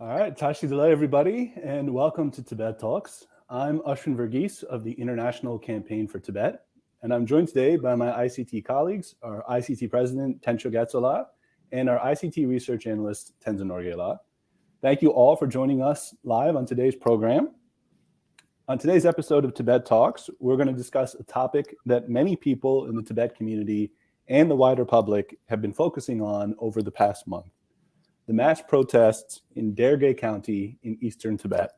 All right, Tashi Delay, everybody, and welcome to Tibet Talks. I'm Ashwin Verghese of the International Campaign for Tibet, and I'm joined today by my ICT colleagues, our ICT President, Tencho Gatsola, and our ICT Research Analyst, Tenzin Norgela. Thank you all for joining us live on today's program. On today's episode of Tibet Talks, we're going to discuss a topic that many people in the Tibet community and the wider public have been focusing on over the past month: the mass protests in Derge County in eastern Tibet.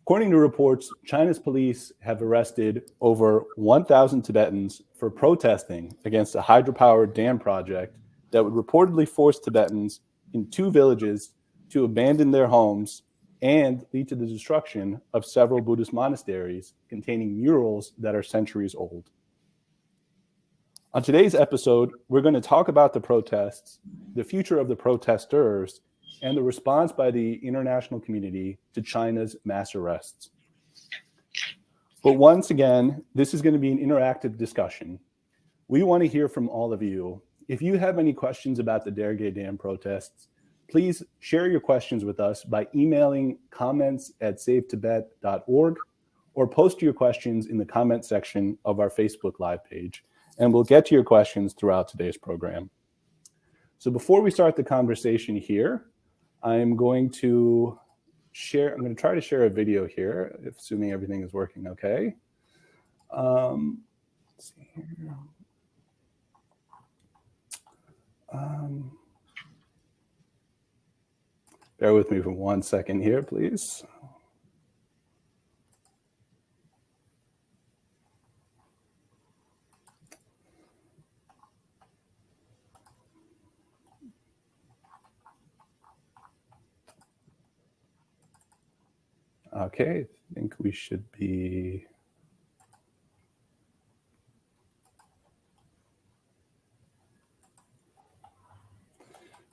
According to reports, China's police have arrested over 1,000 Tibetans for protesting against a hydropower dam project that would reportedly force Tibetans in 2 villages to abandon their homes and lead to the destruction of several Buddhist monasteries containing murals that are centuries old. On today's episode, we're going to talk about the protests, the future of the protesters, and the response by the international community to China's mass arrests. But once again, this is going to be an interactive discussion. We want to hear from all of you. If you have any questions about the Derge Dam protests, please share your questions with us by emailing comments@savetibet.org or post your questions in the comment section of our Facebook Live page, and we'll get to your questions throughout today's program. So before we start the conversation here, I'm going to try to share a video here, assuming everything is working okay. Let's see here. Bear with me for 1 second here, please. Okay, I think we should be.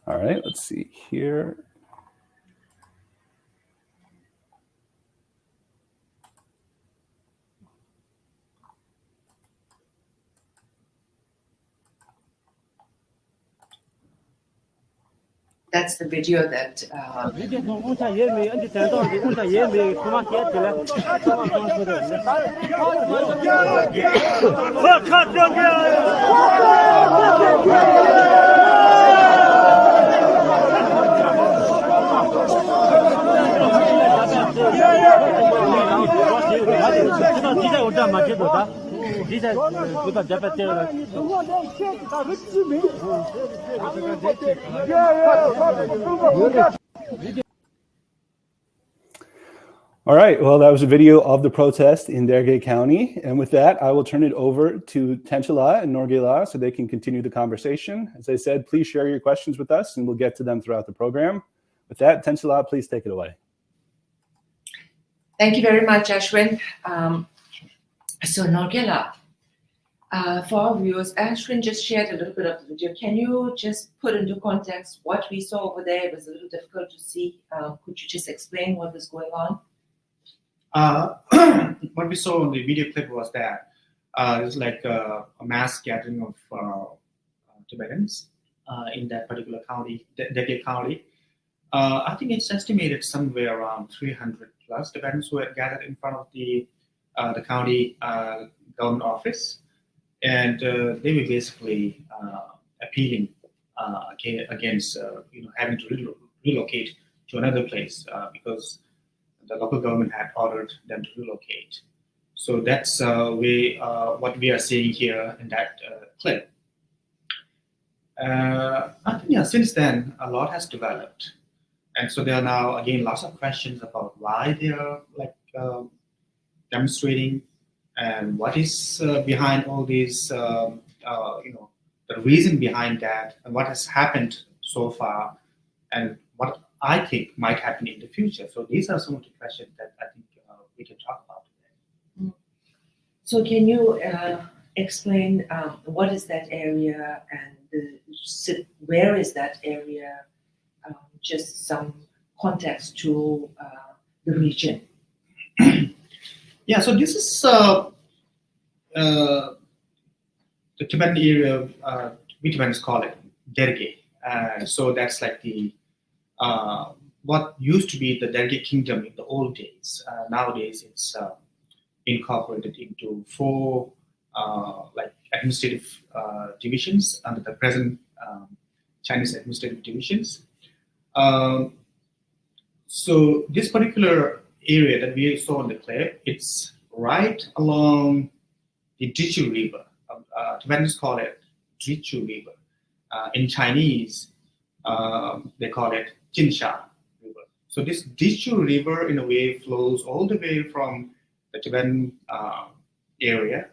All right, let's see here. That's the video that All right, well, that was a video of the protest in Derge County. And with that, I will turn it over to Tenchola and Norgela so they can continue the conversation. As I said, please share your questions with us and we'll get to them throughout the program. With that, Tenchola, please take it away. Thank you very much, Ashwin. So Norgela, for our viewers, Ashwin just shared a little bit of the video. Can you just put into context what we saw over there? It was a little difficult to see. Could you just explain what was going on? What we saw in the video clip was that it was like a mass gathering of Tibetans in that particular county, Derge County. I think it's estimated somewhere around 300 plus Tibetans who had gathered in front of the county government office, and they were basically appealing against having to relocate to another place because the local government had ordered them to relocate. So that's what we are seeing here in that clip. I think since then a lot has developed, and so there are now again lots of questions about why they are demonstrating and what is behind all these, the reason behind that, and what has happened so far, and what I think might happen in the future. So these are some of the questions that I think we can talk about today. So can you explain what is that area and where is that area? Just some context to the region. Yeah, so this is the Tibetan area, we Tibetans call it Derge. So that's like the what used to be the Derge kingdom in the old days. Nowadays, it's incorporated into 4 like administrative divisions under the present Chinese administrative divisions. So this particular area that we saw in the clip, it's right along the Dichu River. Tibetans call it Dichu River. In Chinese, they call it Jinsha River. So this Dichu River, in a way, flows all the way from the Tibetan area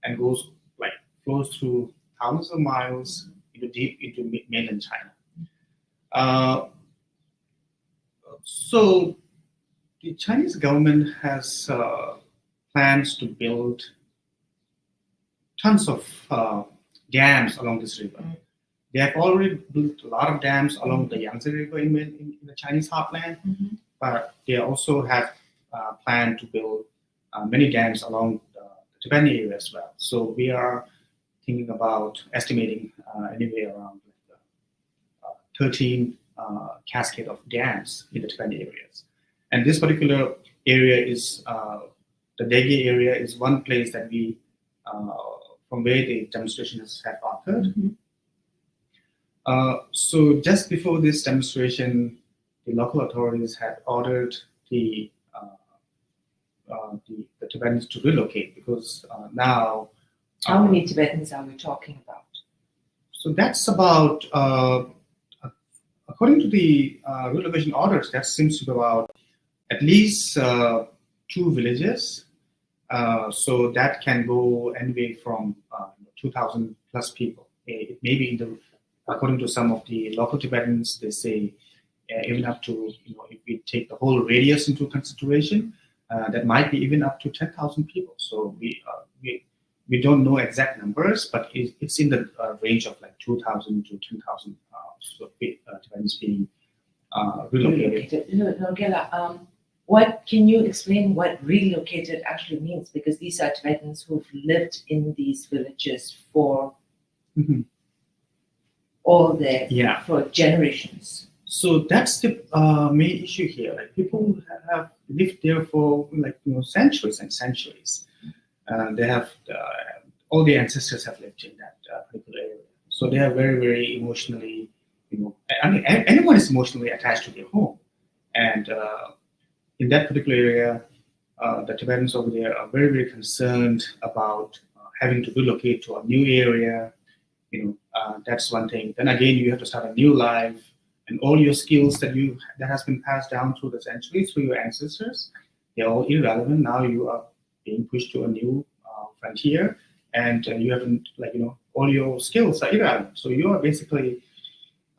and flows through thousands of miles deep into mainland China. So the Chinese government has plans to build tons of dams along this river. They have already built a lot of dams along the Yangtze River in the Chinese heartland, but they also have planned to build many dams along the Tibetan area as well. So we are thinking about estimating anywhere around 13 cascade of dams in the Tibetan areas. And this particular area is, the Derge area is one place that we, from where the demonstrations have occurred. So just before this demonstration, the local authorities had ordered the Tibetans to relocate because now. How many Tibetans are we talking about? So that's about, according to the relocation orders, that seems to be about at least 2 villages. So that can go anywhere from 2,000 plus people. It may be according to some of the local Tibetans, they say even up to, if we take the whole radius into consideration, that might be even up to 10,000 people. So we don't know exact numbers, but it's in the range of like 2,000 to 10,000 Tibetans being relocated. Nogela, what can you explain what relocated actually means? Because these are Tibetans who've lived in these villages for all for generations. So that's the main issue here. Like people have lived there for centuries and centuries. They have all the ancestors have lived in that particular area. So they are very, very emotionally, anyone is emotionally attached to their home. And in that particular area, the Tibetans over there are very, very concerned about having to relocate to a new area. That's one thing. Then again, you have to start a new life, and all your skills that has been passed down through the centuries through your ancestors, they're all irrelevant. Now you are being pushed to a new frontier, and you haven't all your skills are irrelevant. So you are basically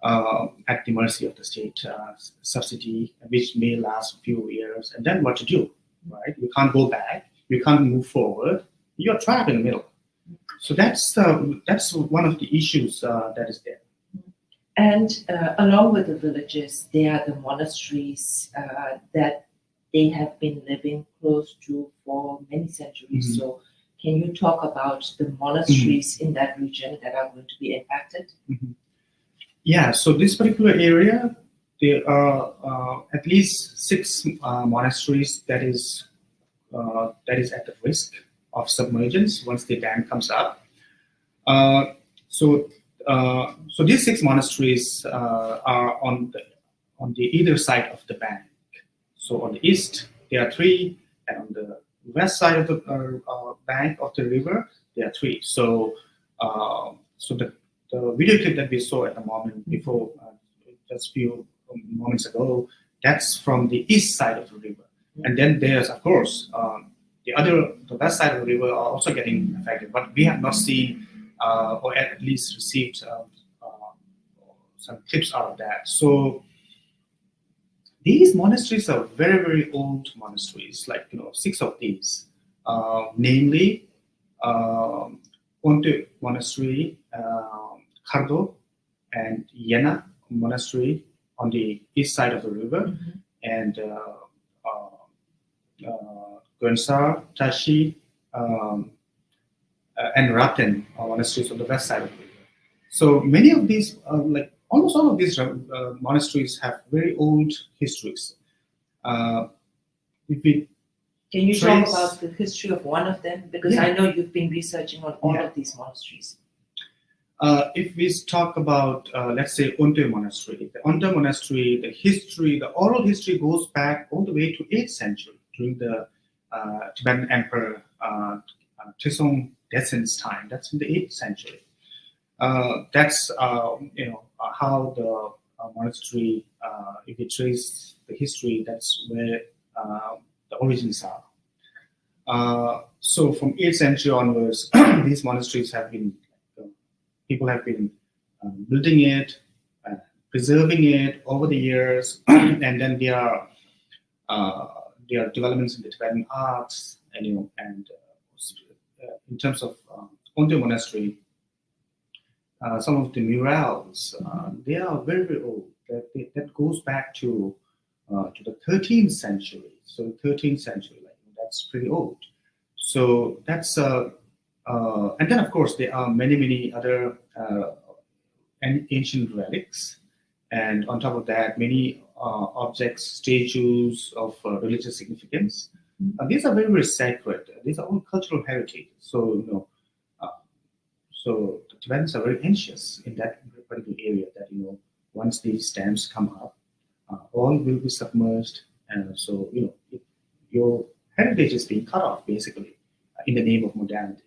at the mercy of the state subsidy, which may last a few years, and then what to do, right? You can't go back, you can't move forward, you're trapped in the middle. So that's one of the issues that is there. And along with the villages, there are the monasteries that they have been living close to for many centuries. So can you talk about the monasteries in that region that are going to be impacted? Yeah, so this particular area, there are at least 6 monasteries that is at the risk of submergence once the dam comes up. So these 6 monasteries are on the either side of the bank. So on the east, there are 3, and on the west side of the bank of the river, there are 3. So the video clip that we saw at the moment before, just a few moments ago, that's from the east side of the river. And then there's, of course, the west side of the river are also getting affected, but we have not seen or at least received some clips out of that. So these monasteries are very, very old monasteries, 6 of these, namely Ponte Monastery, Kardo, and Yena Monastery on the east side of the river, and Gunsar, Tashi, and Raten monasteries on the west side of the river. So many of these, almost all of these monasteries have very old histories. If we Can you trace- talk about the history of one of them? Because Yeah. I know you've been researching on all Yeah. of these monasteries. If we talk about, let's say, Onte Monastery, the Onte Monastery, the history, the oral history goes back all the way to 8th century during the Tibetan Emperor Trisong Detsen's time. That's in the 8th century. That's how the monastery, if you trace the history, that's where the origins are. So from 8th century onwards, these monasteries have been, people have been building it, preserving it over the years, and then there are developments in the Tibetan arts, and in terms of Onte Monastery, some of the murals, they are very, very old. That goes back to the 13th century. So 13th century, that's pretty old. So that's and then of course there are many other ancient relics, and on top of that, many objects, statues of religious significance. These are very, very sacred. These are all cultural heritage. So so the Tibetans are very anxious in that particular area that once these dams come up, all will be submerged, and so your heritage is being cut off basically in the name of modernity.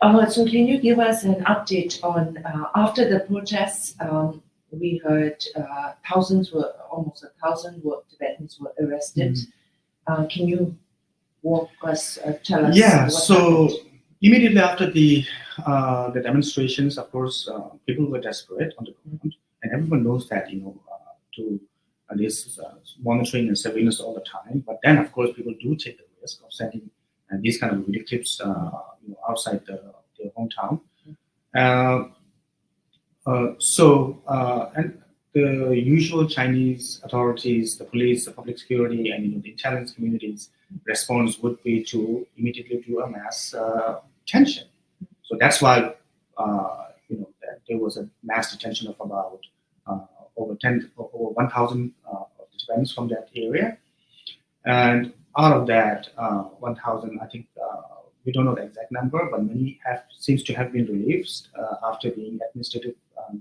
So can you give us an update on after the protests? We heard almost 1,000 Tibetans were arrested. Can you tell us? Yeah. what So happened? immediately after the demonstrations, of course, people were desperate on the ground, and everyone knows that to this monitoring and surveillance all the time. But then, of course, people do take the risk of sending these kind of video clips outside their hometown. And the usual Chinese authorities, the police, the public security, and the intelligence communities' response would be to immediately do a mass detention. So that's why that there was a mass detention of about over 1,000 of the Tibetans from that area, and out of that 1,000, I think we don't know the exact number, but many seems to have been released after being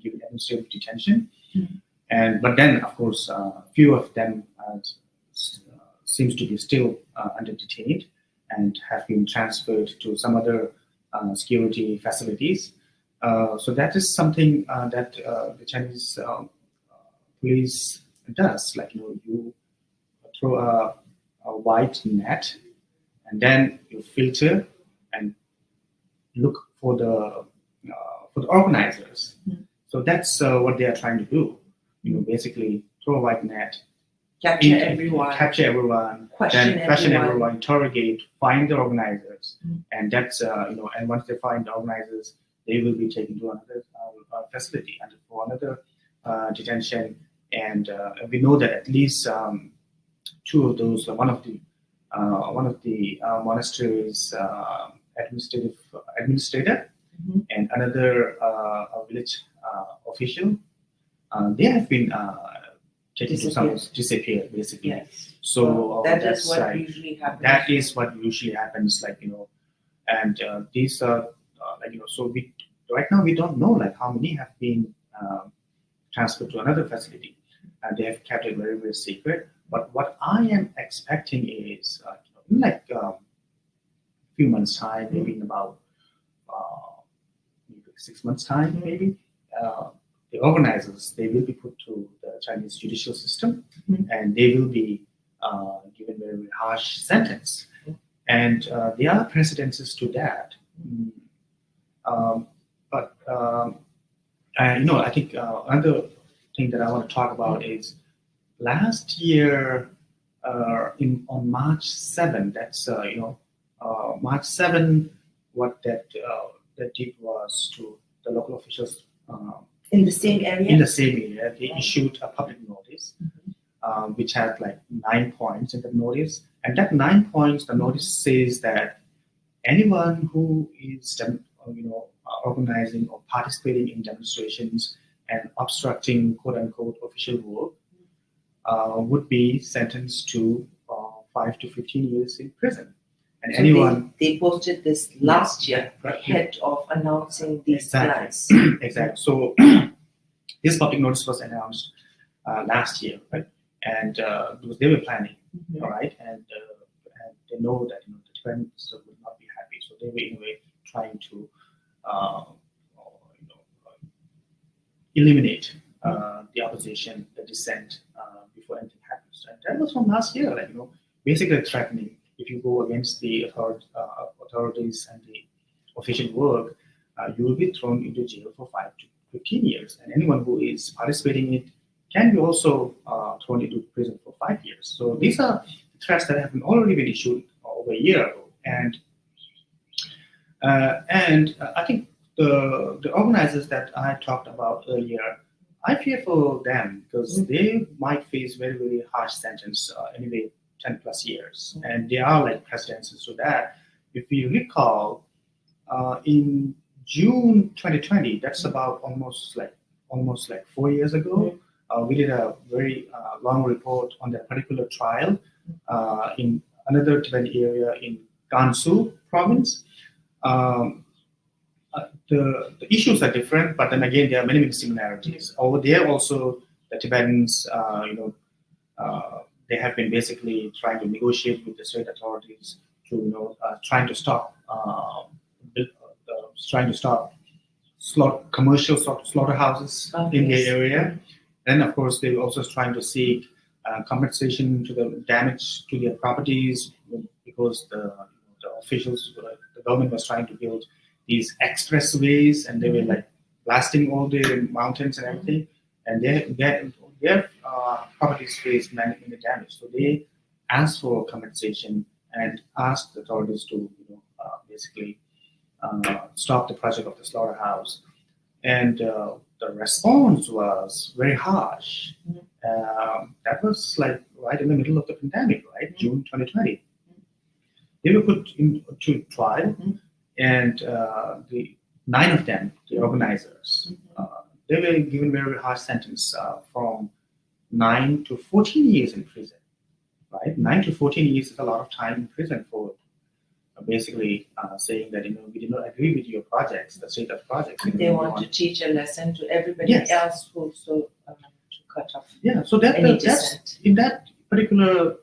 given administrative detention. But then, of course, few of them seems to be still under detained and have been transferred to some other security facilities. So that is something that the Chinese police does. You throw a white net, and then you filter and look for the organizers. So that's what they are trying to do. Basically throw a white net, Capture everyone, question everyone. everyone, interrogate, find the organizers, and that's and once they find the organizers, they will be taken to another facility and for another detention. And we know that at least two of those, one of the monasteries administrator and another village official, they have been taken to some disappeared basically. Yes. So that's what usually happens. That is what usually happens, and these are so we right now we don't know how many have been transferred to another facility, and they have kept it very, very secret. But what I am expecting is in a few months' time, maybe in about maybe 6 months' time, maybe the organizers, they will be put to the Chinese judicial system, and they will be given very, very harsh sentence. And there are precedences to that. I think another thing that I want to talk about is last year on March 7. That's March 7. What that did was to the local officials in the same area. In the same area, they issued a public notice, which had 9 points in the notice, and that 9 points, the notice says that anyone who is organizing or participating in demonstrations and obstructing quote-unquote official work would be sentenced to 5 to 15 years in prison. And So anyone they posted this last year right. ahead of announcing these plans. Exactly. So this public notice was announced last year, right? And because they were planning, all right, and they know that the Tibetans would not be happy, so they were in a way trying to eliminate the opposition, the dissent before anything happens. And that was from last year, basically threatening. If you go against the authorities and the official work, you will be thrown into jail for 5 to 15 years. And anyone who is participating in it can be also thrown into prison for 5 years. So these are threats that have already been issued over a year ago. And I think the organizers that I talked about earlier, I fear for them because they might face very, very harsh sentence, anyway, 10 plus years. And they are like precedents to that. If you recall, in June 2020, that's about almost like 4 years ago, we did a very long report on that particular trial in another Tibetan area in Gansu province. The issues are different, but then again, there are many similarities. Over there also, the Tibetans, they have been basically trying to negotiate with the state authorities to, trying to stop commercial slaughterhouses in the area. And of course, they were also trying to seek compensation to the damage to their properties because the officials, the government was trying to build these expressways, and they were like blasting all the mountains and everything, and their properties faced many damage. So they asked for compensation and asked the authorities to basically stop the project of the slaughterhouse. And the response was very harsh. That was like right in the middle of the pandemic, right? June 2020. They were put into trial, and the 9 of them, the organizers, they were given very harsh sentence from 9 to 14 years in prison, right? 9 to 14 years is a lot of time in prison for basically saying that we did not agree with your projects, the state of projects. They want to teach a lesson to everybody else who to cut off. Yeah, so that's in that particular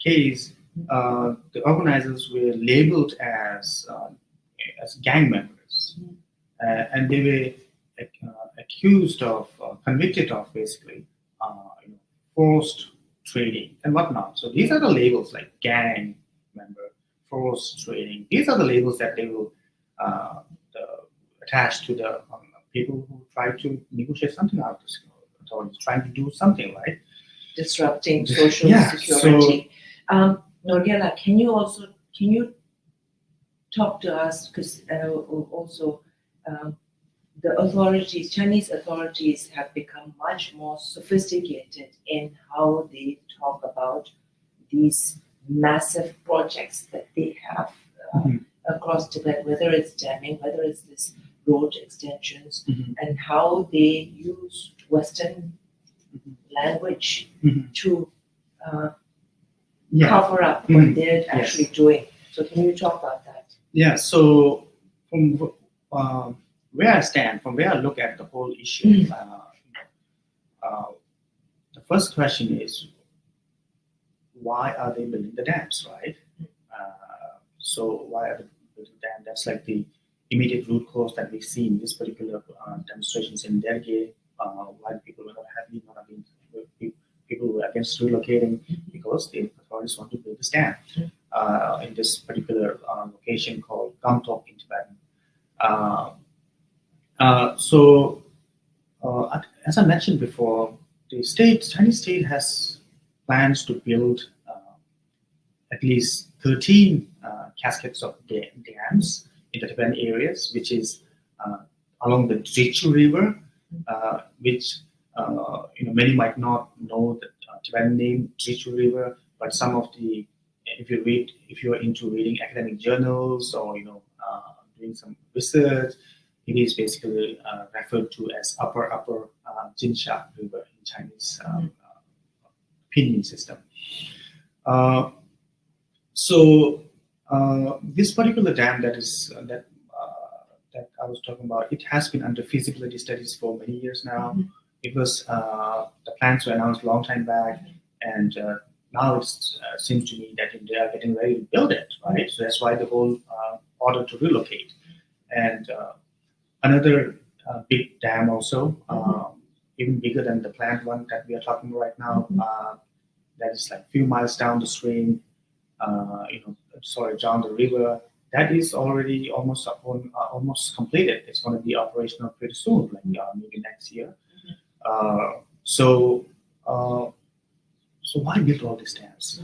case, the organizers were labeled as gang members, and they were accused of, convicted of basically forced trading and whatnot. So these are the labels like gang member, forced trading. These are the labels that they will attach to the people who try to negotiate something out of this authorities, trying to do something, right? Disrupting social security. So, Norgela, can you talk to us, because also the Chinese authorities have become much more sophisticated in how they talk about these massive projects that they have across Tibet, whether it's damming, whether it's this road extensions, and how they use Western language to cover up what they're actually doing. So can you talk about that? Yeah, so from where I stand, from where I look at the whole issue, the first question is, why are they building the dams, right? So why are they building the dam? That's like the immediate root cause that we see in this particular demonstrations in Derge. Why people were not happy, people were against relocating because the authorities want to build this dam in this particular location called Gamtok in Tibetan. As I mentioned before, the Chinese state has plans to build at least 13 cascades of dams in the Tibetan areas, which is along the Drichu River, which many might not know the Tibetan name Drichu River, but some of the, if you are into reading academic journals or doing some research, it is basically referred to as Upper Jinsha River in Chinese pinyin system. So this particular dam that I was talking about, it has been under feasibility studies for many years now. It was the plans were announced a long time back, and now it seems to me that they are getting ready to build it, right? So that's why the whole order to relocate. And another big dam also, even bigger than the planned one that we are talking about right now, that is like a few miles down the stream, down the river. That is already almost completed. It's going to be operational pretty soon, like maybe next year. So why build all these dams?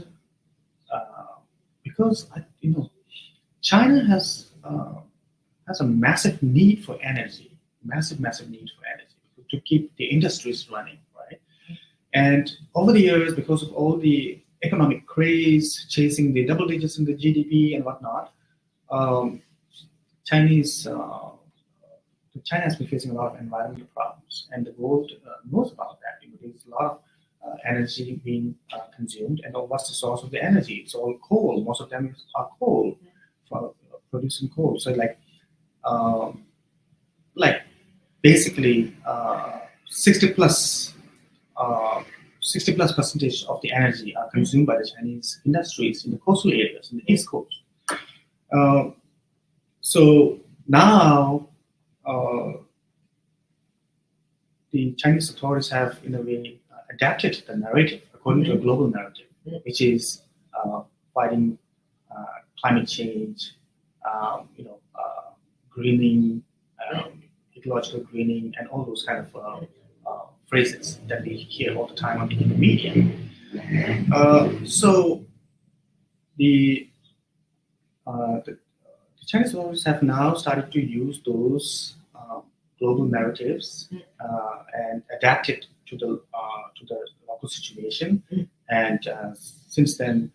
Because China has a massive need for energy, massive need for energy to keep the industries running, right? And over the years, because of all the economic craze, chasing the double digits in the GDP and whatnot, China has been facing a lot of environmental problems, and the world knows about that. There's a lot of energy being consumed, and what's the source of the energy? It's all coal. Most of them are coal, for producing coal. So basically 60+ percentage of the energy are consumed by the Chinese industries in the coastal areas, in the East Coast. So now the Chinese authorities have, in a way, adapted the narrative according to a global narrative, which is fighting climate change, greening, ecological greening, and all those kind of phrases that we hear all the time in the media. So the Chinese authorities have now started to use those global narratives and adapt it to the local situation. And since then,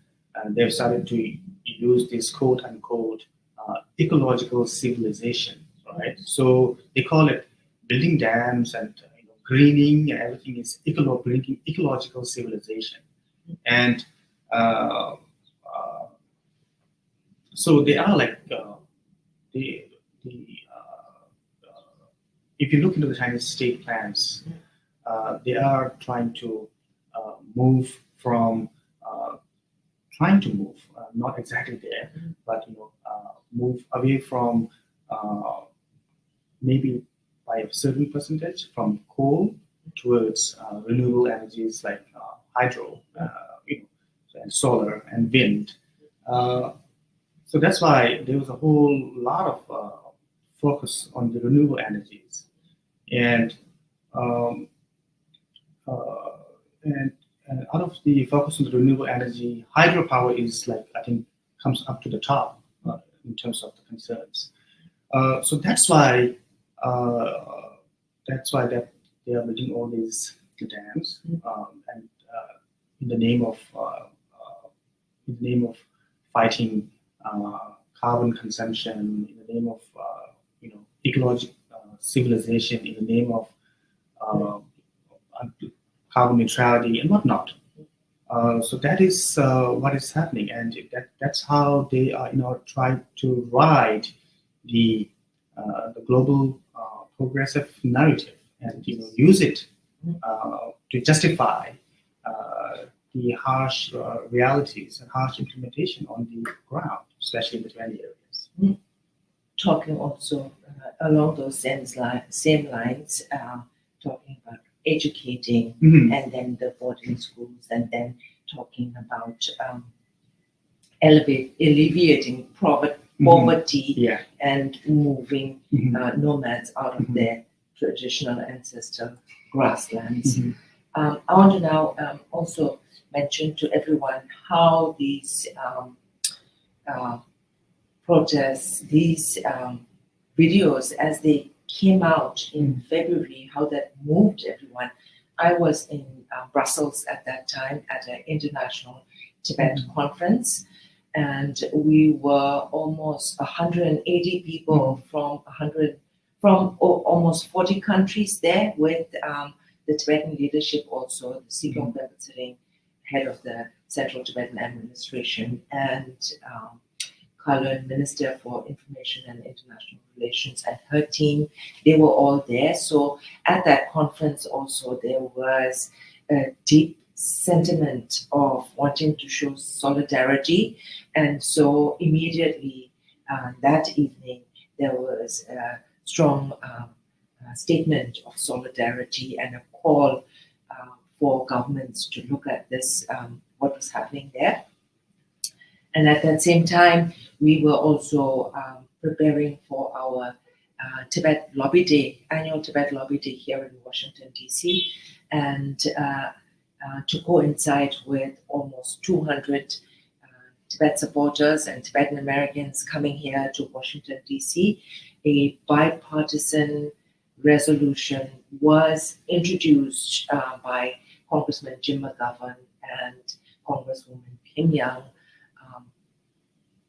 they've started to use this quote unquote ecological civilization, right? So they call it building dams and greening, and everything is bringing ecological civilization. And so they are like if you look into the Chinese state plans, they are trying to move from not exactly there, but move away from maybe by a certain percentage from coal towards renewable energies like hydro, and solar and wind. So that's why there was a whole lot of focus on the renewable energies, and out of the focus on the renewable energy, hydropower is I think comes up to the top in terms of the concerns. So that's why that they are building all these dams, and in the name of fighting carbon consumption, in the name of ecological civilization, in the name of carbon neutrality and whatnot. So that is what is happening, and that's how they are trying to ride the global progressive narrative and use it to justify the harsh realities and harsh implementation on the ground, especially in the 20 areas. Talking also along those same lines, talking about educating, and then the boarding schools, and then talking about alleviating poverty, and moving nomads out of their traditional ancestral grasslands. I want to now also mention to everyone how these protests, these videos, as they came out in February, how that moved everyone. I was in Brussels at that time at an international Tibet conference, and we were almost 180 people from from almost 40 countries there, with the Tibetan leadership also, the Sikyong sitting head of the Central Tibetan Administration, and Kalun, Minister for Information and International Relations, and her team. They were all there. So at that conference also, there was a deep sentiment of wanting to show solidarity. And so immediately that evening, there was a strong statement of solidarity and a call for governments to look at this, what was happening there. And at that same time, we were also preparing for our Tibet Lobby Day, annual Tibet Lobby Day here in Washington, D.C., and to coincide with almost 200 Tibet supporters and Tibetan Americans coming here to Washington, D.C., a bipartisan resolution was introduced by Congressman Jim McGovern and Congresswoman Kim Young,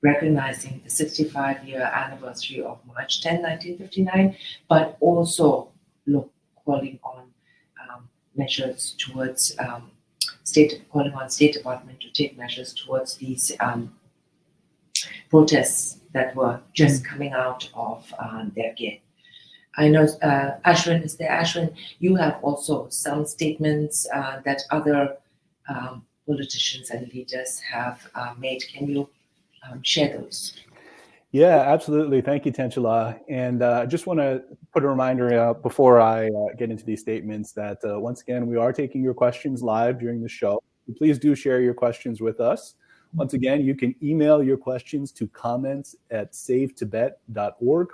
recognizing the 65-year anniversary of March 10, 1959, but also calling on measures towards calling on State Department to take measures towards these protests that were just coming out of Derge. I know Ashwin is there. Ashwin, you have also some statements that other politicians and leaders have made. Can you share those? Yeah, absolutely. Thank you, Tenchala. And I just want to put a reminder out before I get into these statements that once again, we are taking your questions live during the show. Please do share your questions with us. Once again, you can email your questions to comments@savetibet.org,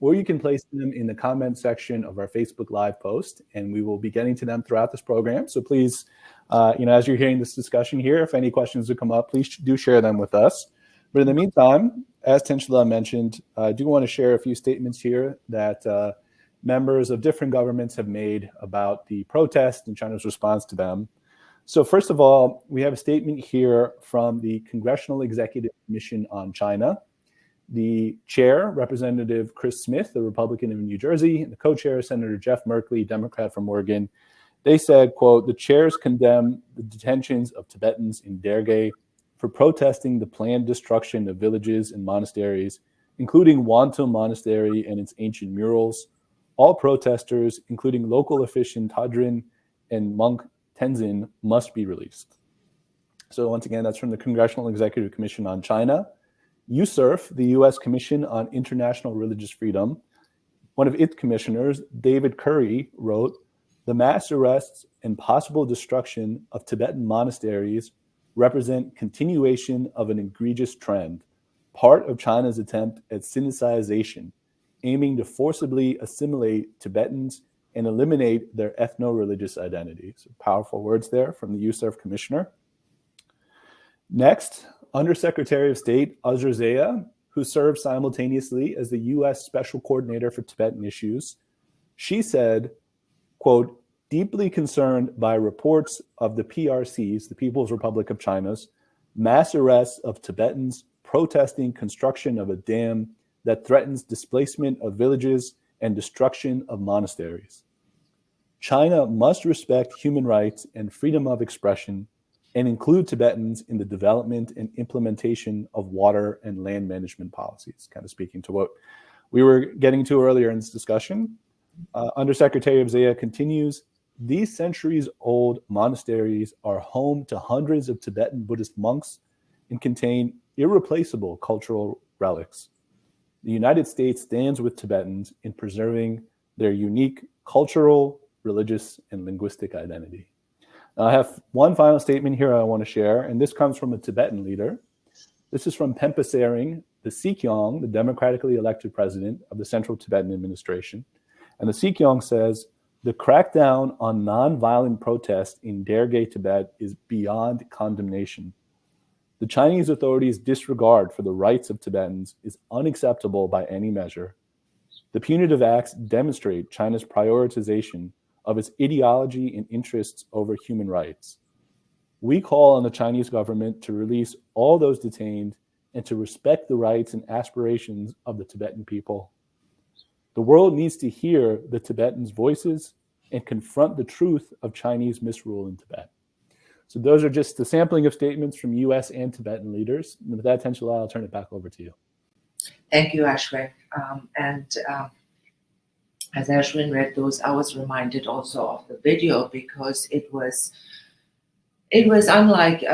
or you can place them in the comment section of our Facebook Live post, and we will be getting to them throughout this program. So please, as you're hearing this discussion here, if any questions do come up, please do share them with us. But in the meantime, as Tenchala mentioned, I do want to share a few statements here that members of different governments have made about the protest and China's response to them. So first of all, we have a statement here from the Congressional Executive Commission on China. The chair, Representative Chris Smith, the Republican of New Jersey, and the co-chair, Senator Jeff Merkley, Democrat from Oregon, they said, quote, "The chairs condemn the detentions of Tibetans in Derge for protesting the planned destruction of villages and monasteries, including Wantum Monastery and its ancient murals. All protesters, including local official Tadrin and monk Tenzin, must be released." So once again, that's from the Congressional Executive Commission on China. USCIRF, the U.S. Commission on International Religious Freedom, one of its commissioners, David Curry, wrote, "The mass arrests and possible destruction of Tibetan monasteries represent continuation of an egregious trend, part of China's attempt at Sinicization, aiming to forcibly assimilate Tibetans and eliminate their ethno-religious identity." So powerful words there from the USCIRF commissioner. Next, Undersecretary of State Azra Zaya, who served simultaneously as the U.S. Special Coordinator for Tibetan Issues, she said, quote, "Deeply concerned by reports of the PRC's, the People's Republic of China's, mass arrests of Tibetans protesting construction of a dam that threatens displacement of villages and destruction of monasteries. China must respect human rights and freedom of expression and include Tibetans in the development and implementation of water and land management policies." Kind of speaking to what we were getting to earlier in this discussion. Undersecretary of Zaya continues, "These centuries-old monasteries are home to hundreds of Tibetan Buddhist monks and contain irreplaceable cultural relics. The United States stands with Tibetans in preserving their unique cultural, religious, and linguistic identity." Now, I have one final statement here I want to share, and this comes from a Tibetan leader. This is from Pempa Tsering, the Sikyong, the democratically elected president of the Central Tibetan Administration. And the Sikyong says, "The crackdown on nonviolent protest in Derge, Tibet is beyond condemnation. The Chinese authorities' disregard for the rights of Tibetans is unacceptable by any measure. The punitive acts demonstrate China's prioritization of its ideology and interests over human rights. We call on the Chinese government to release all those detained and to respect the rights and aspirations of the Tibetan people." The world needs to hear the Tibetans' voices and confront the truth of Chinese misrule in Tibet. So those are just the sampling of statements from U.S. and Tibetan leaders. And with that, Tenshala, I'll turn it back over to you. Thank you, Ashwin. As Ashwin read those, I was reminded also of the video because it was unlike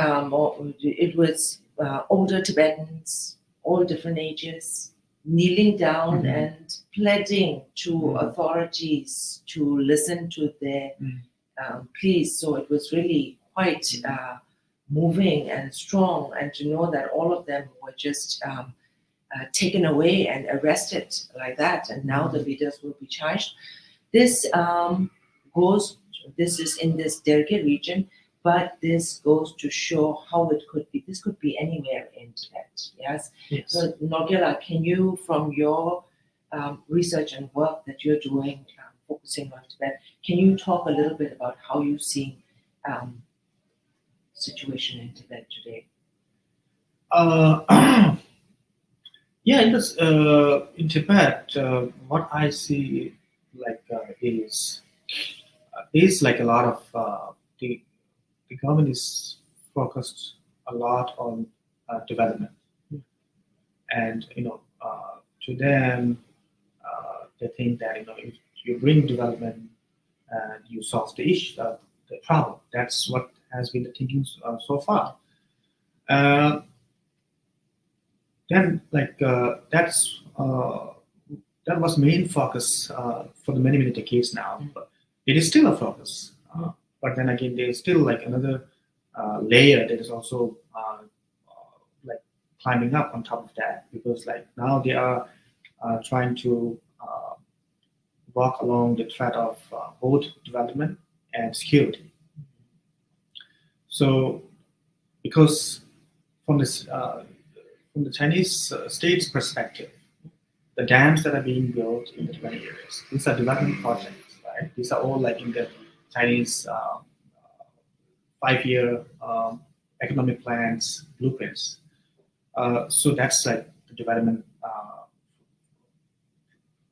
older Tibetans, all different ages, kneeling down and pleading to authorities to listen to their pleas. So it was really quite moving and strong, and to know that all of them were just taken away and arrested like that, and now the leaders will be charged. This is in this Derge region, but this goes to show how it could be. This could be anywhere in Tibet. Yes. So Norgela, can you, from your research and work that you're doing, focusing on Tibet, can you talk a little bit about how you see situation in Tibet today? Yeah, in Tibet, what I see is like a lot of the government is focused a lot on development, and to them they think that if you bring development and you solve the issue, the problem. That's what has been the thinking so far. Then that was main focus for the many decades now. But it is still a focus. But then again, there's still like another layer that is also like climbing up on top of that, because like now they are trying to walk along the thread of both development and security. So, because from the Chinese state's perspective, the dams that are being built in the Tibetan areas, these are development projects, right? These are all like in the Chinese 5-year economic plans, blueprints. So that's like the development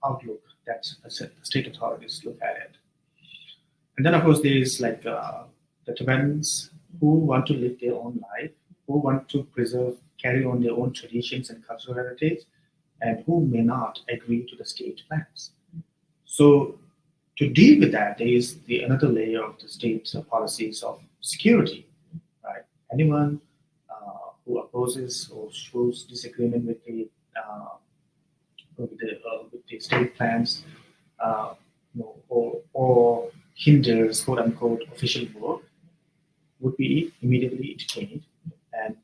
outlook that the state authorities look at it. And then of course there is like the Tibetans who want to live their own life, who want to carry on their own traditions and cultural heritage, and who may not agree to the state plans. So to deal with that, there is another layer of the state policies of security, right? Anyone who opposes or shows disagreement with the state plans, or hinders "quote unquote" official work, would be immediately detained and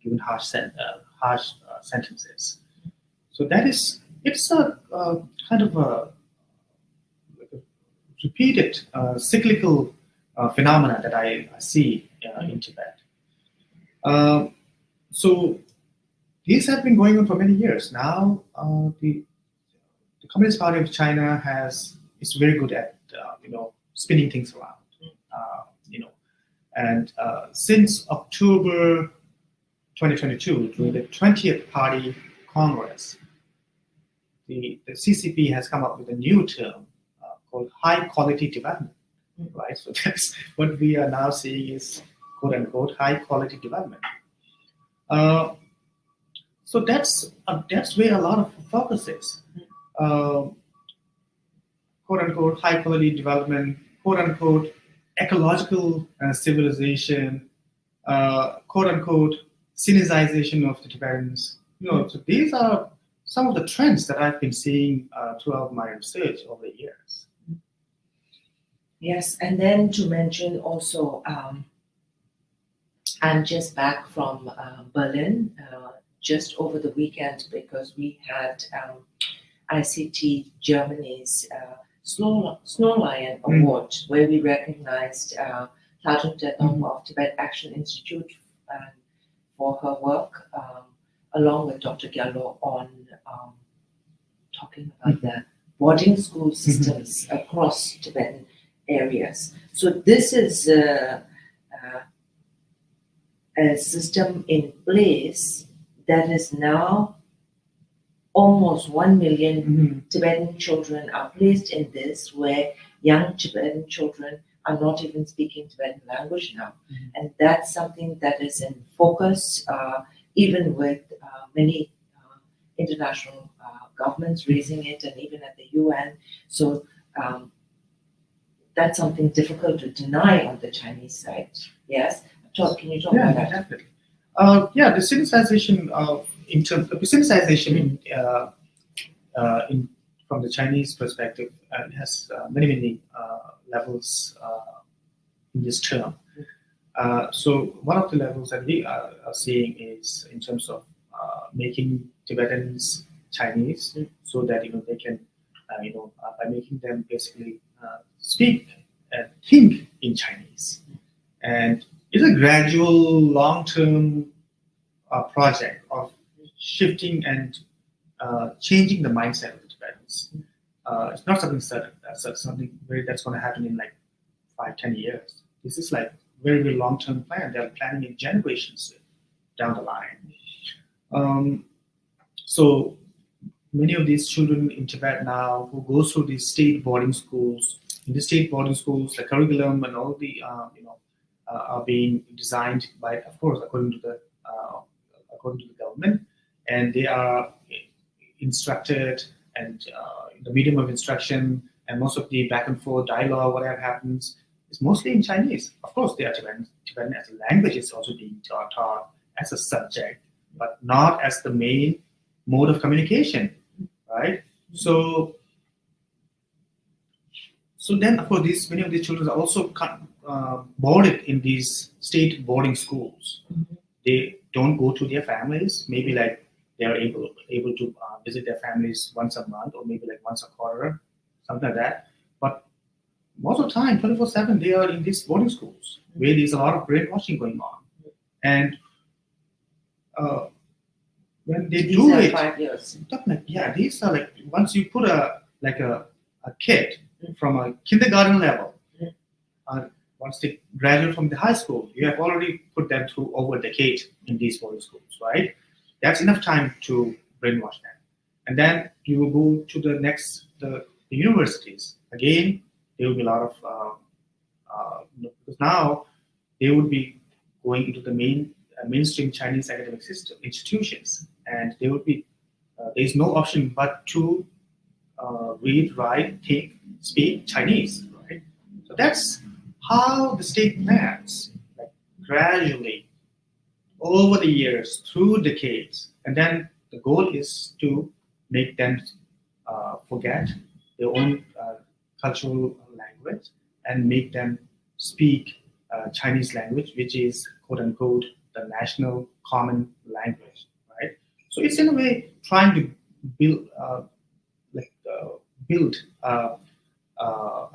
given harsh sentences. So it's a kind of a repeated cyclical phenomena that I see in Tibet. So these have been going on for many years now. The Communist Party of China is very good at spinning things around. And since October 2022, during the 20th Party Congress, the CCP has come up with a new term called high quality development, right? So that's what we are now seeing is "quote unquote" high quality development. So that's where a lot of focus is. "Quote unquote" high quality development, "quote unquote" ecological civilization, "quote unquote" Sinicization of the Tibetans. So these are some of the trends that I've been seeing throughout my research over the years. Yes, and then to mention also, I'm just back from Berlin just over the weekend, because we had ICT Germany's Snow Lion Award, where we recognized Tajun Tetong of Tibet Action Institute for her work, along with Dr. Gyalo, on talking about the boarding school systems across Tibetan areas. So this is a system in place that is now almost 1 million Mhm. Tibetan children are placed in this, where young Tibetan children are not even speaking Tibetan language now. Mhm. And that's something that is in focus, even with many international governments raising it, and even at the UN. So that's something difficult to deny on the Chinese side. Yes? Can you talk Yeah, about that? definitely. The civilization in from the Chinese perspective has many levels in this term. So one of the levels that we are seeing is in terms of making Tibetans Chinese, so that they can by making them basically speak and think in Chinese, and it's a gradual, long-term project of shifting and changing the mindset of the Tibetans. It's not something sudden. That's something that's going to happen in like 5-10 years. This is like very long-term plan. They're planning in generations down the line. So many of these children in Tibet now who go through these state boarding schools. In the state boarding schools, the curriculum and all the are being designed by, of course, according to the government, and they are instructed, and the medium of instruction and most of the back and forth dialogue, whatever happens, is mostly in Chinese. Of course, they are Tibetan as a language is also being taught as a subject, but not as the main mode of communication, right? So then, of course, many of these children are also boarded in these state boarding schools. Mhm. They don't go to their families. Maybe like they are able to visit their families once a month, or maybe like once a quarter, something like that. But most of the time, 24/7, they are in these boarding schools where there's a lot of brainwashing going on. And when they These do are it, 5 years. these are like once you put a kid from a kindergarten level, once they graduate from the high school, you have already put them through over a decade in these boarding schools, right? That's enough time to brainwash them. And then you will go to the universities. Again, there will be a lot of, because now they would be going into the mainstream Chinese academic system institutions, and there would be there is no option but to read, write, think, speak Chinese, right? So that's how the state plans, like gradually over the years, through decades, and then the goal is to make them forget their own cultural language and make them speak Chinese language, which is quote unquote the national common language, right? So it's in a way trying to build build a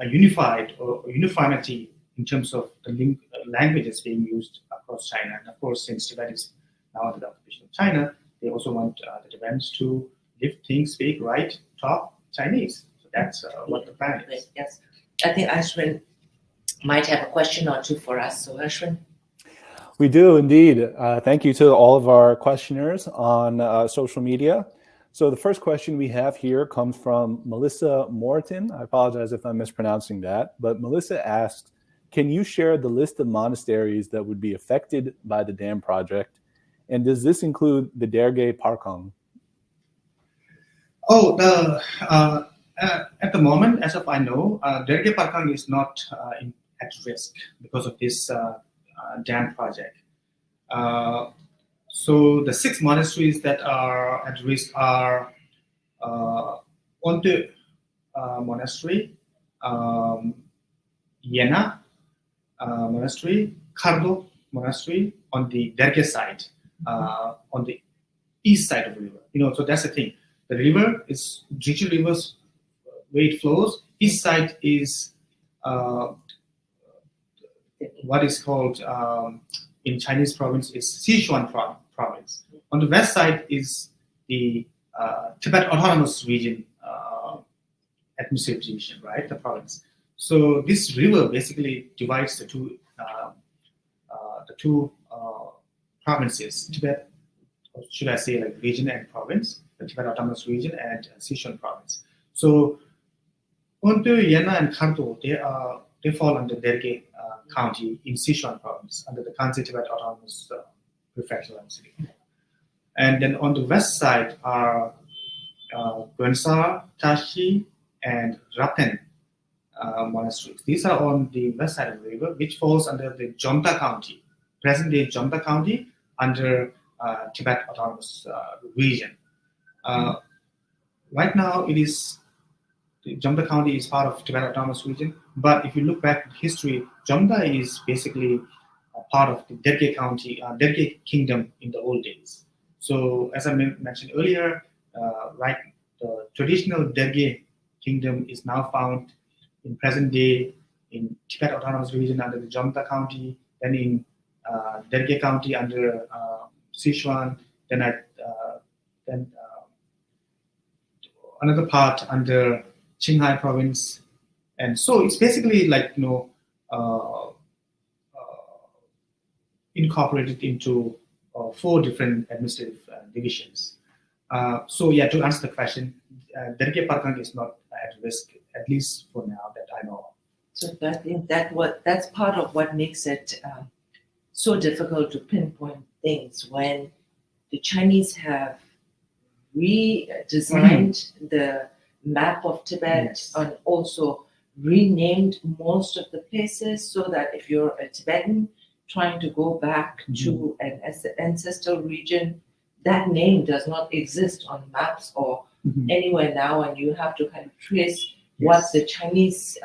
unified or uniformity in terms of the languages being used across China. And of course, since Tibet is now under the occupation of China, they also want the Tibetans to live, think, speak, write, talk Chinese. So that's what the plan is. Yes. I think Ashwin might have a question or two for us. So Ashwin. We do indeed. Thank you to all of our questioners on social media. So the first question we have here comes from Melissa Morton. I apologize if I'm mispronouncing that, but Melissa asks, can you share the list of monasteries that would be affected by the dam project? And does this include the Derge Parkong? Oh, at the moment, as of I know, Derge Parkang is not at risk because of this dam project. So the 6 monasteries that are at risk are Onte Monastery, Yena Monastery, Kardo Monastery on the Derge side, on the east side of the river. So that's the thing. The river is Drichu River's where it flows. East side is what is called in Chinese province is Sichuan province. On the west side is the Tibet Autonomous Region administrative division, right? The province. So this river basically divides the two provinces, Tibet, or should I say like region and province. the Tibet Autonomous Region and Sichuan Province. So Onto, Yana, and Khartoum, they fall under Derge County in Sichuan Province under the Khansi Tibet Autonomous Prefecture and City. And then on the west side are Gwensar, Tashi, and Raten monasteries. These are on the west side of the river, which falls under the Jomta County, present-day Jomta County, under Tibet Autonomous Region. Right now, Jomta County is part of Tibet Autonomous Region, but if you look back at history, Jomta is basically a part of the Derge County, Derge Kingdom in the old days. So, as I mentioned earlier, the traditional Derge Kingdom is now found in present day in Tibet Autonomous Region under the Jomta County, then in Derge County under Sichuan, then another part under Qinghai Province, and so it's basically like incorporated into 4 different administrative divisions. So yeah, to answer the question, Derge Parkang is not at risk, at least for now that I know of. So I think that's part of what makes it so difficult to pinpoint things when the Chinese have redesigned the map of Tibet, Yes. and also renamed most of the places so that if you're a Tibetan trying to go back to an ancestral region, that name does not exist on maps or anywhere now, and you have to kind of trace what the Chinese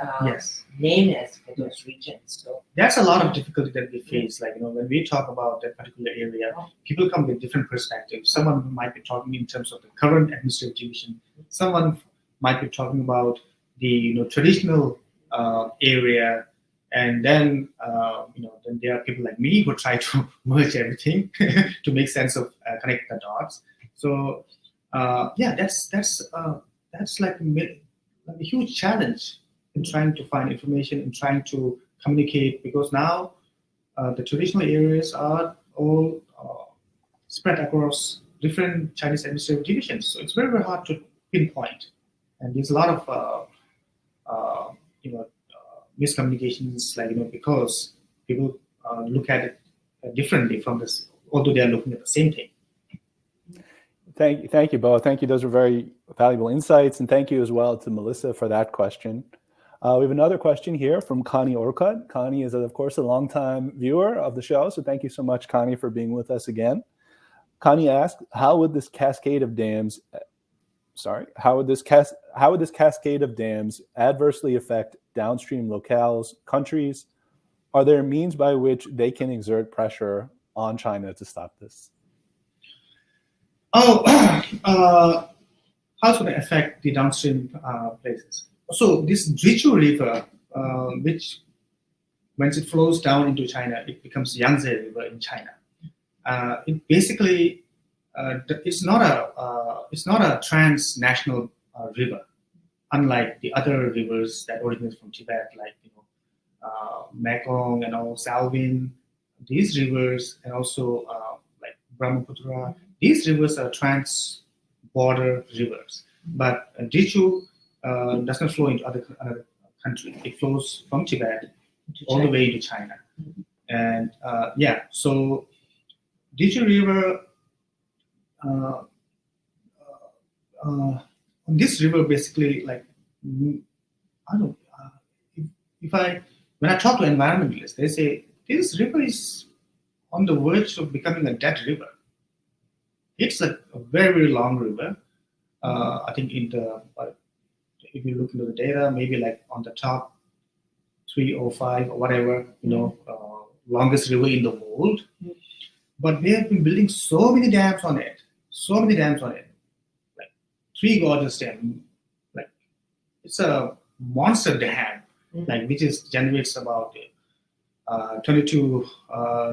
name is for those regions. So That's a lot of difficulty that we face. Like, when we talk about that particular area, people come with different perspectives. Someone might be talking in terms of the current administrative division. Someone might be talking about the traditional area, and then then there are people like me who try to merge everything to make sense of connect the dots. So that's like a huge challenge in trying to find information and trying to communicate, because now the traditional areas are all spread across different Chinese administrative divisions. So it's very, very hard to pinpoint. And there's a lot of miscommunications, because people look at it differently from this, although they are looking at the same thing. Thank you both. Thank you. Those were very valuable insights, and thank you as well to Melissa for that question. We have another question here from Connie Orcutt. Connie is, of course, a longtime viewer of the show, so thank you so much, Connie, for being with us again. Connie asked, how would this cascade of dams adversely affect downstream locales, countries? Are there means by which they can exert pressure on China to stop this? How it's going to affect the downstream places? So this Drichu River, which once it flows down into China, it becomes Yangtze River in China. It basically it's not a transnational river, unlike the other rivers that originate from Tibet, like Mekong and Salween. These rivers, and also like Brahmaputra, these rivers are trans-border rivers. But Drichu does not flow into other country. It flows from Tibet all the way into China. And so Drichu River, this river basically, like, when I talk to environmentalists, they say this river is on the verge of becoming a dead river. It's a very, very long river. I think if you look into the data, maybe like on the top 3 or 5 or whatever, longest river in the world. But they have been building so many dams on it, like 3 gorgeous dams. Like, it's a monster dam, like which generates about 22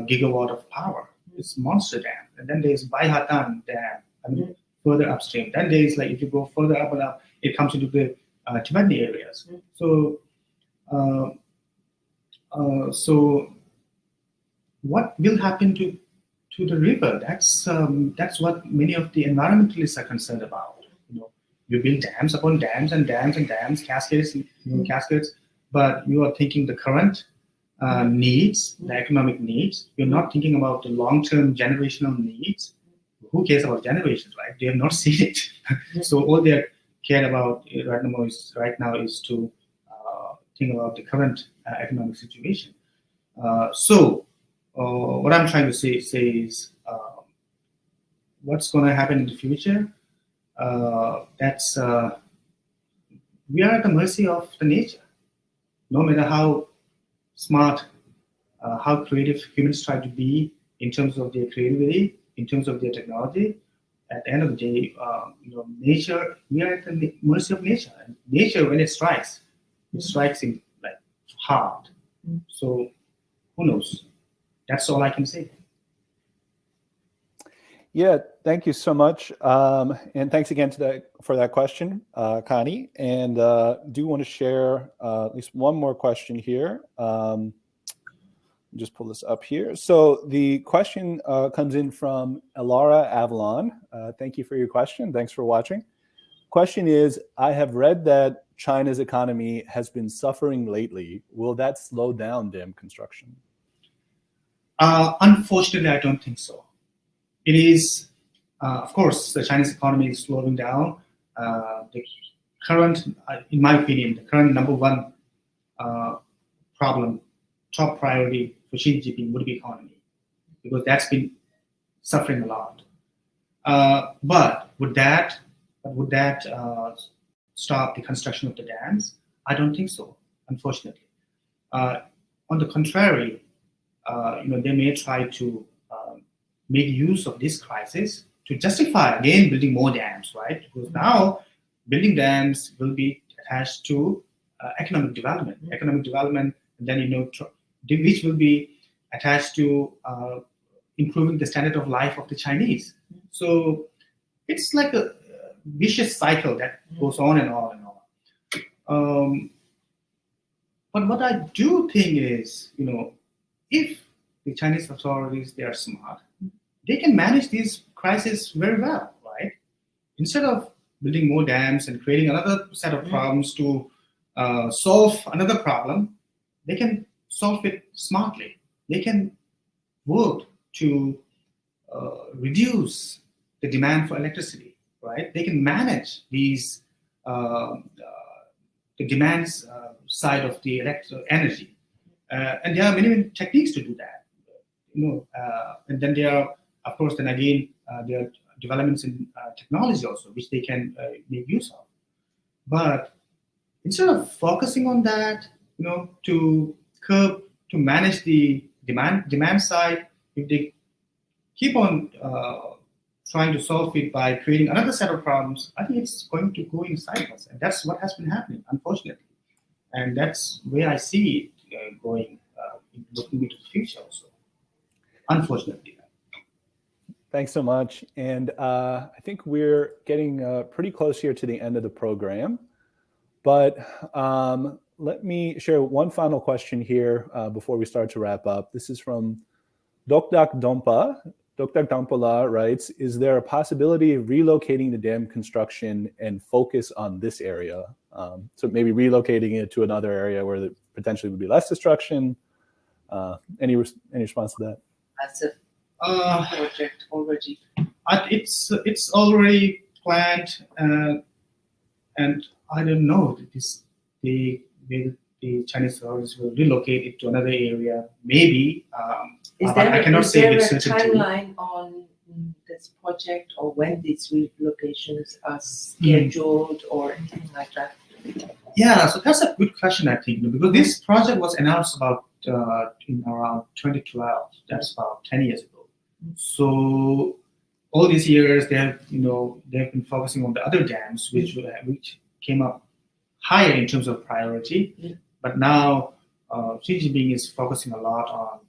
gigawatt of power. It's monster dam. And then there's Baihatan Dam, further upstream. Then there's, like, if you go further up and up, it comes into the Tibetan areas. So what will happen to to the river. That's what many of the environmentalists are concerned about. You build dams upon dams and dams and dams, cascades, cascades, but you are thinking the current needs, the economic needs. You're not thinking about the long-term generational needs. Who cares about generations, right? They have not seen it. So all they care about right now is to think about the current economic situation. So what I'm trying to say is what's going to happen in the future. We are at the mercy of the nature. No matter how smart, how creative humans try to be in terms of their creativity, in terms of their technology, at the end of the day, nature. We are at the mercy of nature. And nature, when it strikes in like hard. So who knows? That's all I can say. Yeah, thank you so much. And thanks again for that question, Connie. And do want to share at least one more question here. Just pull this up here. So the question comes in from Elara Avalon. Thank you for your question. Thanks for watching. Question is, I have read that China's economy has been suffering lately. Will that slow down dam construction? Unfortunately, I don't think so. It is, of course, the Chinese economy is slowing down. The current, in my opinion, the current number one problem, top priority for Xi Jinping would be economy, because that's been suffering a lot. But would that stop the construction of the dams? I don't think so, unfortunately. On the contrary, they may try to make use of this crisis to justify again building more dams, right? Because now building dams will be attached to economic development, and then which will be attached to improving the standard of life of the Chinese. So it's like a vicious cycle that goes on and on and on. But what I do think is, if the Chinese authorities, they are smart, they can manage these crises very well, right? Instead of building more dams and creating another set of problems to solve another problem, they can solve it smartly. They can work to reduce the demand for electricity, right? They can manage these the demands side of the energy, and there are many techniques to do that. And then there are, of course, there are developments in technology also, which they can make use of. But instead of focusing on that, to manage the demand side, if they keep on trying to solve it by creating another set of problems, I think it's going to go in cycles, and that's what has been happening, unfortunately. And that's where I see it going, looking into the future also, unfortunately. Thanks so much. And I think we're getting pretty close here to the end of the program. But let me share one final question here before we start to wrap up. This is from Dokdak Dompa. Dokdak Dompala writes, is there a possibility of relocating the dam construction and focus on this area? So maybe relocating it to another area where there potentially would be less destruction. Any response to that? That's a project already. It's already planned, and I don't know. The Chinese authorities will relocate it to another area. Maybe. I cannot say with certainty. Is there a timeline on this project, or when these relocations are scheduled, or anything like that? Yeah, so that's a good question, I think, because this project was announced about in around 2012. That's about 10 years ago. So all these years, they have been focusing on the other dams, which came up higher in terms of priority. But now Xi Jinping is focusing a lot on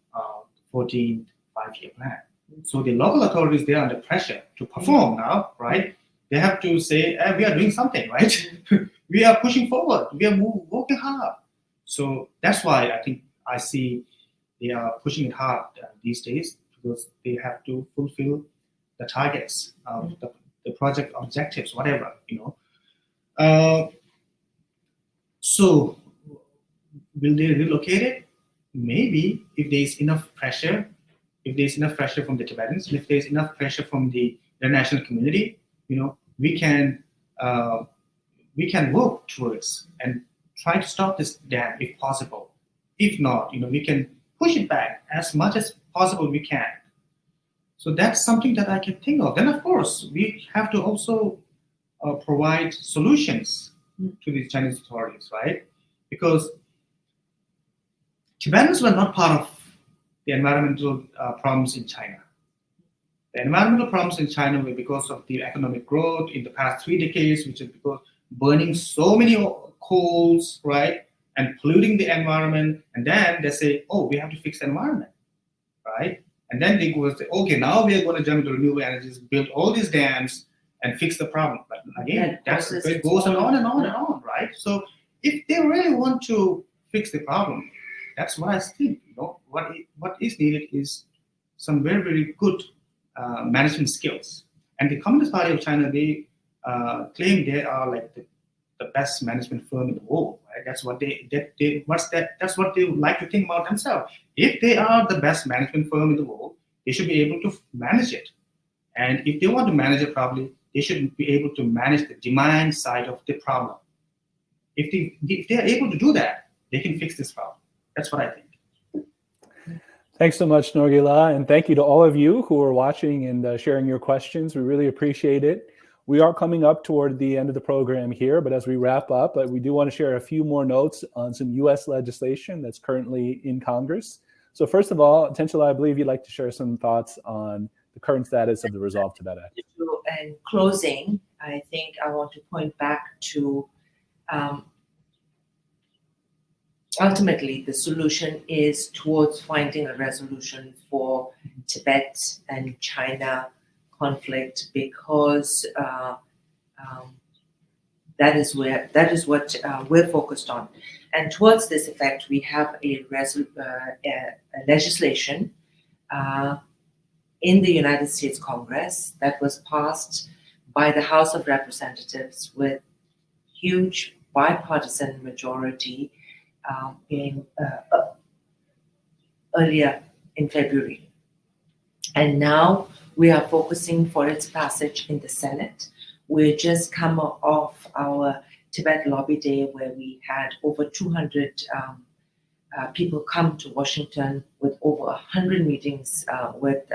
14th five-year plan. So the local authorities, they are under pressure to perform now, right? They have to say, we are doing something, right? We are pushing forward. We are working hard. So that's why I think I see they are pushing it hard these days to because they have to fulfill the targets of the project objectives, whatever, So will they relocate it? Maybe if there is enough pressure, from the Tibetans, and if there's enough pressure from the international community, we can work towards and try to stop this dam if possible. If not, we can push it back as much as possible we can. So that's something that I can think of. Then, of course, we have to also provide solutions to the Chinese authorities, right? Because Tibetans were not part of the environmental problems in China. The environmental problems in China were because of the economic growth in the past 3 decades, which is because burning so many coals, right, and polluting the environment. And then they say, oh, we have to fix the environment, right? And then they go say, okay, now we are going to jump into renewable energies, build all these dams, and fix the problem. But again, it goes on and on and on, right? So if they really want to fix the problem, that's what I think. What is needed is some very, very good management skills. And the Communist Party of China, they claim they are like the best management firm in the world. Right? That's what that's what they would like to think about themselves. If they are the best management firm in the world, they should be able to manage it. And if they want to manage it properly, they should be able to manage the demand side of the problem. If they are able to do that, they can fix this problem. That's what I think. Thanks so much, Norgila, and thank you to all of you who are watching and sharing your questions. We really appreciate it. We are coming up toward the end of the program here, but as we wrap up, we do want to share a few more notes on some U.S. legislation that's currently in Congress. So first of all, Tenshila, I believe you'd like to share some thoughts on the current status of the Resolve Tibet Act. In closing, I think I want to point back to ultimately the solution is towards finding a resolution for Tibet and China conflict, because that is what we're focused on. And towards this effect, we have a legislation in the United States Congress that was passed by the House of Representatives with huge bipartisan majority earlier in February. And now we are focusing for its passage in the Senate. We just come off our Tibet Lobby Day, where we had over 200 people come to Washington with over 100 meetings with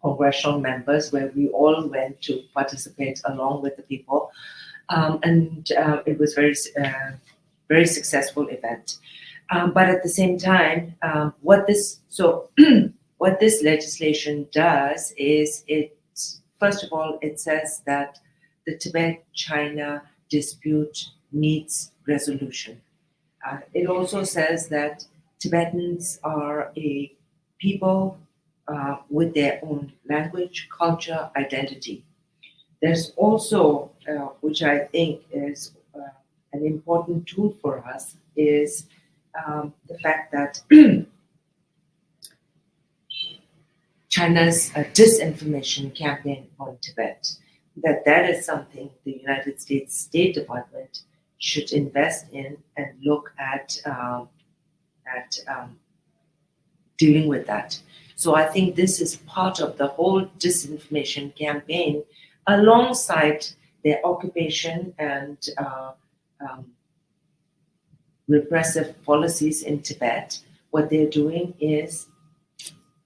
congressional members, where we all went to participate along with the people. And it was very successful event. But at the same time, what this legislation does is, first of all, it says that the Tibet-China dispute needs resolution. It also says that Tibetans are a people with their own language, culture, identity. There's also, which I think is an important tool for us, is the fact that China's disinformation campaign on Tibet, that is something the United States State Department should invest in and look at dealing with that. So I think this is part of the whole disinformation campaign, alongside their occupation and repressive policies in Tibet. What they're doing is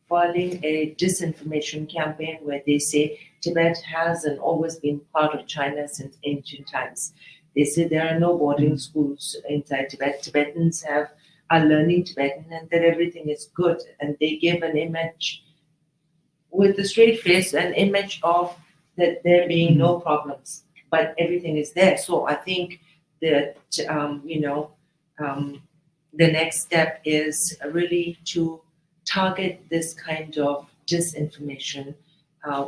filing a disinformation campaign where they say Tibet has and always been part of China since ancient times. They say there are no boarding schools inside Tibet. Tibetans are learning Tibetan, and that everything is good. And they give an image with a straight face, an image of that there being no problems, but everything is there. So I think that the next step is really to target this kind of disinformation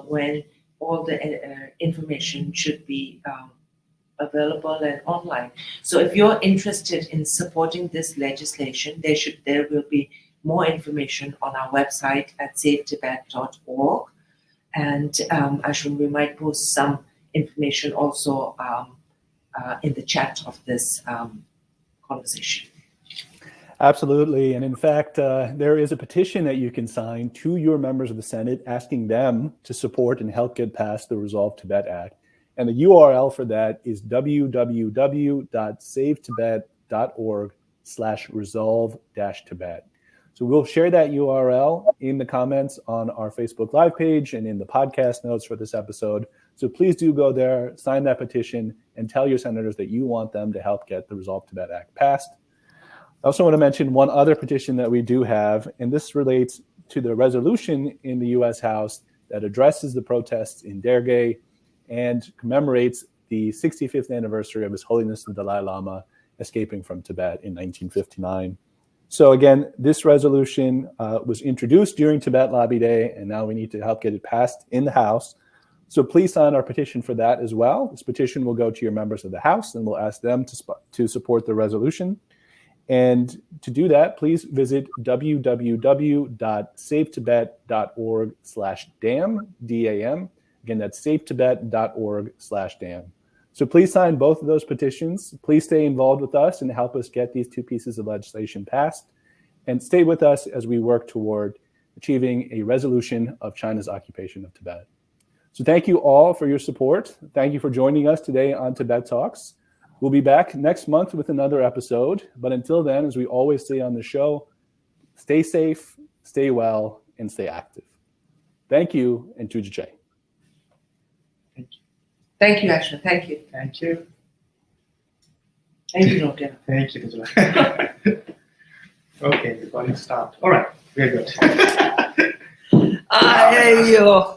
when all the information should be available and online. So if you're interested in supporting this legislation, there will be more information on our website at safetibet.org. And Ashwin, we might post some information also in the chat of this conversation. Absolutely. And in fact, there is a petition that you can sign to your members of the Senate asking them to support and help get past the Resolve Tibet Act. And the URL for that is www.savetibet.org/resolve-Tibet. So we'll share that URL in the comments on our Facebook Live page and in the podcast notes for this episode. So please do go there, sign that petition, and tell your senators that you want them to help get the Resolve Tibet Act passed. I also want to mention one other petition that we do have, and this relates to the resolution in the U.S. House that addresses the protests in Derge and commemorates the 65th anniversary of His Holiness the Dalai Lama escaping from Tibet in 1959. So again, this resolution was introduced during Tibet Lobby Day, and now we need to help get it passed in the House. So please sign our petition for that as well. This petition will go to your members of the House, and we'll ask them to support the resolution. And to do that, please visit www.savetibet.org/dam, D-A-M. Again, that's savetibet.org/dam. So please sign both of those petitions. Please stay involved with us and help us get these two pieces of legislation passed. And stay with us as we work toward achieving a resolution of China's occupation of Tibet. So thank you all for your support. Thank you for joining us today on Tibet Talks. We'll be back next month with another episode. But until then, as we always say on the show, stay safe, stay well, and stay active. Thank you, and Tujichay. Thank you. Thank you, Ashwin. Thank you. Thank you. Thank you, Dr. Thank you, Tujichay. Okay, the recording stopped. All right, very good. Ay, yo.